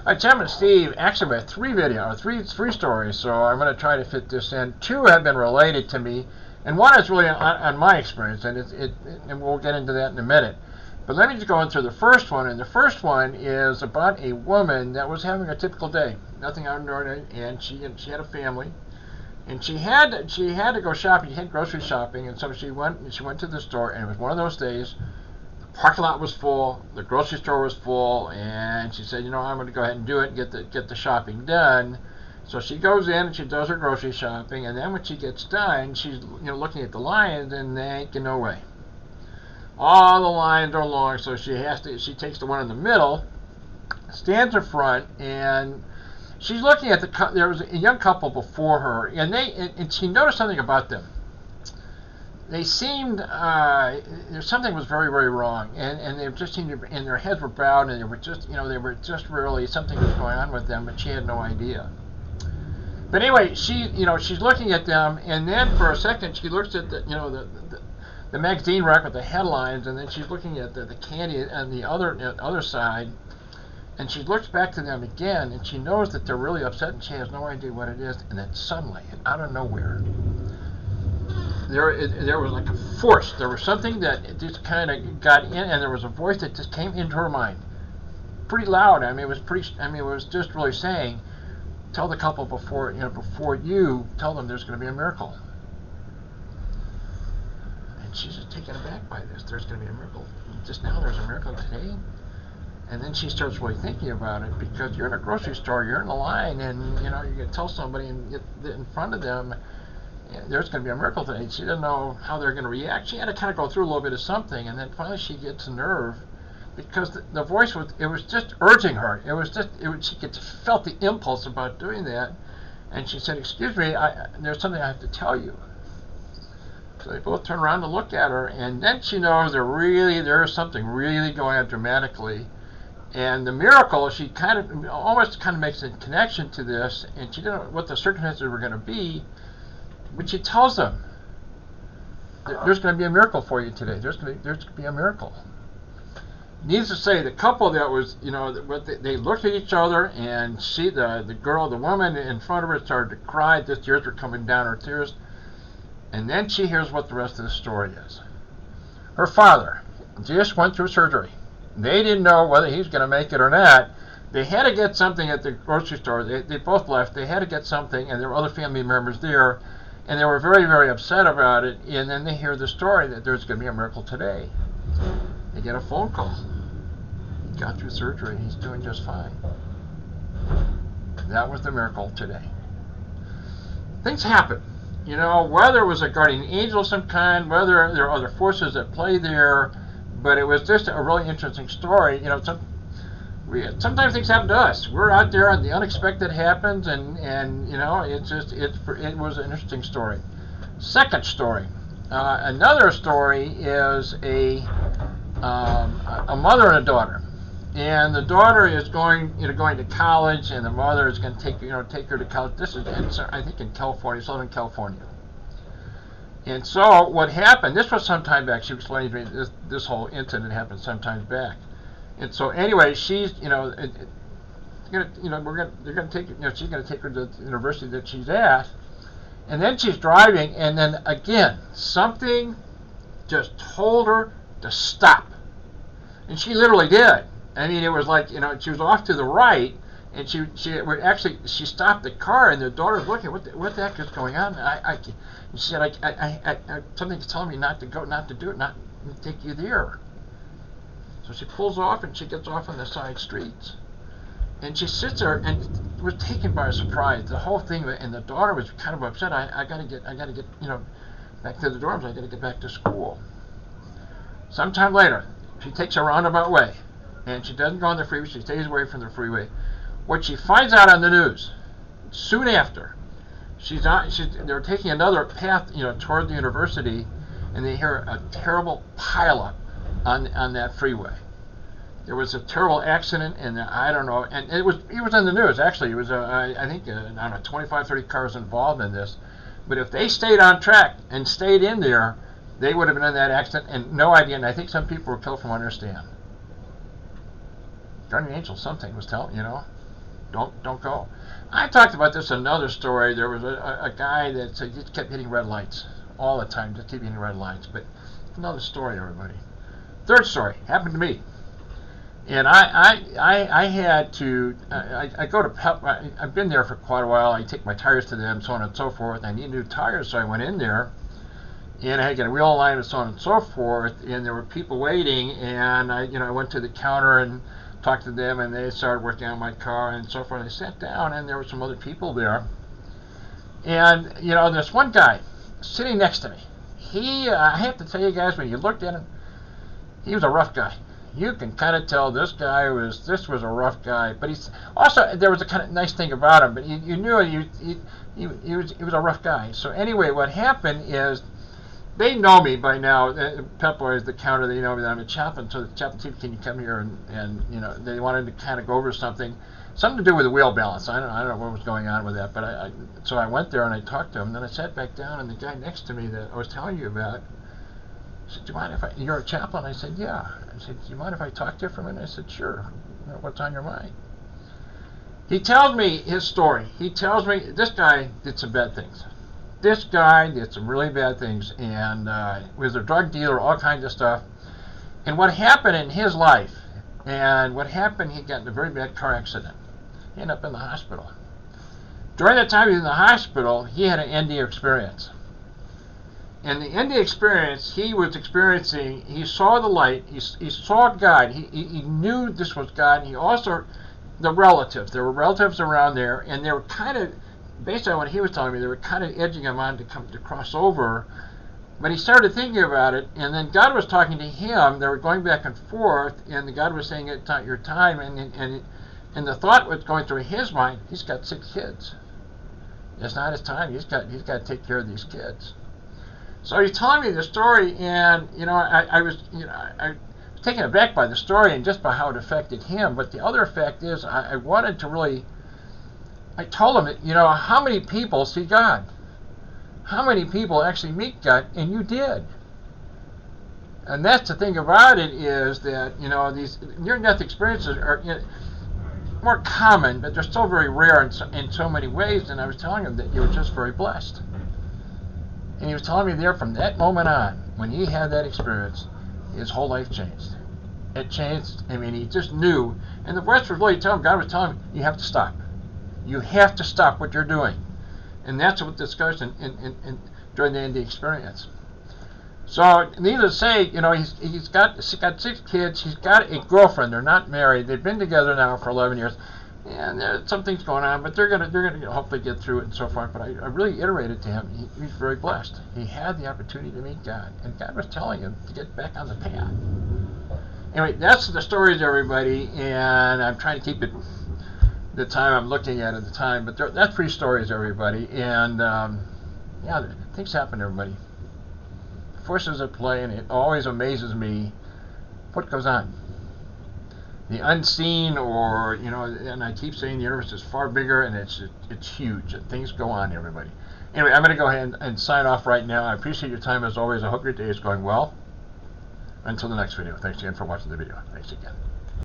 All right, Tim and Steve, actually we have three stories, so I'm going to try to fit this in. Two have been related to me, and one is really on my experience, and and we'll get into that in a minute. But let me just go into the first one, and the first one is about a woman that was having a typical day, nothing out of the ordinary, and she had a family, and she had to go shopping, she had grocery shopping, and so she went to the store, and it was one of those days. Parking lot was full, the grocery store was full, and she said, I'm going to go ahead and do it and get the shopping done. So she goes in and she does her grocery shopping, and then when she gets done, she's looking at the lines, and they ain't no way. All the lines are long, so she takes the one in the middle, stands in front, and she's looking at there was a young couple before her, and she noticed something about them. They seemed something was very, very wrong, and they just seemed to, and their heads were bowed, and they were just really something was going on with them, but she had no idea. But anyway, she's looking at them, and then for a second she looks at the magazine rack with the headlines, and then she's looking at the candy on the other side, and she looks back to them again, and she knows that they're really upset, and she has no idea what it is, and then suddenly, out of nowhere, there was like a force. There was something that just kind of got in, and there was a voice that just came into her mind, pretty loud. It was just really saying, "Tell the couple before you tell them there's going to be a miracle." And she's just taken aback by this. There's going to be a miracle. Just now, there's a miracle today. And then she starts really thinking about it, because you're in a grocery store, you're in a line, and you're going to tell somebody and get in front of them, there's going to be a miracle today. She didn't know how they're going to react. She had to kind of go through a little bit of something, and then finally she gets a nerve, because the voice was just urging her. She felt the impulse about doing that, and she said, "Excuse me, there's something I have to tell you." So they both turn around to look at her, and then she knows there is something really going on dramatically. And the miracle, she almost makes a connection to this, and she didn't know what the circumstances were going to be. But she tells them, "There's going to be a miracle for you today. There's going to be a miracle." Needless to say, the couple that was, they looked at each other, and the woman in front of her started to cry. The tears were coming down her tears. And then she hears what the rest of the story is. Her father just went through surgery. They didn't know whether he was going to make it or not. They had to get something at the grocery store. They both left. They had to get something, and there were other family members there. And they were very, very upset about it. And then they hear the story that there's going to be a miracle today. They get a phone call. He got through surgery. He's doing just fine. That was the miracle today. Things happen. Whether it was a guardian angel of some kind, whether there are other forces at play there, but it was just a really interesting story. Sometimes things happen to us. We're out there and the unexpected happens, and it was an interesting story. Second story. Another story is a mother and a daughter. And the daughter is going to college, and the mother is going to take her to college. This is, I think, in California, Southern California. And so what happened? This was some time back. She explained to me this whole incident happened some time back. And so anyway, she's they're going to take she's going to take her to the university that she's at, and then she's driving, and then again something just told her to stop, and she literally did. It was like she was off to the right, and she stopped the car, and the daughter's looking, what the heck is going on? She said, something's telling me not to go, not to do it, not to take you there. So she pulls off, and she gets off on the side streets, and she sits there and was taken by surprise. The whole thing, and the daughter was kind of upset. I gotta get back to the dorms. I gotta get back to school. Sometime later, she takes a roundabout way, and she doesn't go on the freeway. She stays away from the freeway. What she finds out on the news soon after, they're taking another path, toward the university, and they hear a terrible pileup on that freeway. There was a terrible accident, and I don't know, and it was in the news. Actually, it was I think 25, 30 cars involved in this. But if they stayed on track and stayed in there, they would have been in that accident, and no idea. And I think some people were killed from what I understand. Guardian angel, something was telling. Don't go. I talked about this in another story. There was a guy that said he just kept hitting red lights all the time, just keep hitting red lights. But another story, everybody. Third story happened to me. And I had to, I go to Pep, I've been there for quite a while. I take my tires to them, so on and so forth. I need new tires, so I went in there. And I had to get a wheel line and so on and so forth. And there were people waiting, and I went to the counter and talked to them, and they started working on my car and so forth. I sat down, and there were some other people there. And, there's one guy sitting next to me. I have to tell you guys, when you looked at him, he was a rough guy. You can kind of tell this was a rough guy, but he's also, there was a kind of nice thing about him, but you knew he was a rough guy. So anyway, what happened is they know me by now. Pep Boys, the counter, they know me that I'm a chaplain. So the chaplain said, "Can you come here?" And they wanted to kind of go over something to do with the wheel balance. I don't know what was going on with that, but so I went there and I talked to him. Then I sat back down, and the guy next to me that I was telling you about said, "Do you mind if you're a chaplain?" I said, "Yeah." I said, "Do you mind if I talk to you for a minute?" I said, "Sure. What's on your mind?" He tells me his story. He tells me this guy did some bad things. This guy did some really bad things, and was a drug dealer, all kinds of stuff. And what happened in his life, he got in a very bad car accident. He ended up in the hospital. During the time he was in the hospital, he had an ND experience. And the ND experience, he saw the light, he saw God, he knew this was God, and he also, there were relatives around there, and they were kind of, based on what he was telling me, they were kind of edging him on to cross over. But he started thinking about it, and then God was talking to him. They were going back and forth, and God was saying, "It's not your time." And the thought was going through his mind, he's got 6 kids. It's not his time. He's got to take care of these kids. So he's telling me the story, and I was taken aback by the story and just by how it affected him. But the other effect is, I wanted to really. I told him that, how many people see God? How many people actually meet God? And you did. And that's the thing about it, is that, these near-death experiences are more common, but they're still very rare in so many ways. And I was telling him that you were just very blessed. And he was telling me there, from that moment on, when he had that experience, his whole life changed. It changed. I mean, he just knew. And the voice was really telling him, God was telling him, you have to stop. You have to stop what you're doing. And that's what discussed during the ND experience. So, needless to say, he's got 6 kids. He's got a girlfriend. They're not married. They've been together now for 11 years. And there's some things going on, but they're gonna hopefully get through it and so forth. But I really iterated to him. He's very blessed. He had the opportunity to meet God, and God was telling him to get back on the path. Anyway, that's the stories, everybody, and I'm trying to keep it the time I'm looking at the time. But that's 3 stories, everybody, and things happen, everybody. Forces at play, and it always amazes me what goes on. The unseen, or and I keep saying the universe is far bigger, and it's huge, and things go on, everybody. Anyway, I'm going to go ahead and sign off right now. I appreciate your time as always. I hope your day is going well. Until the next video, thanks again for watching the video. Thanks again.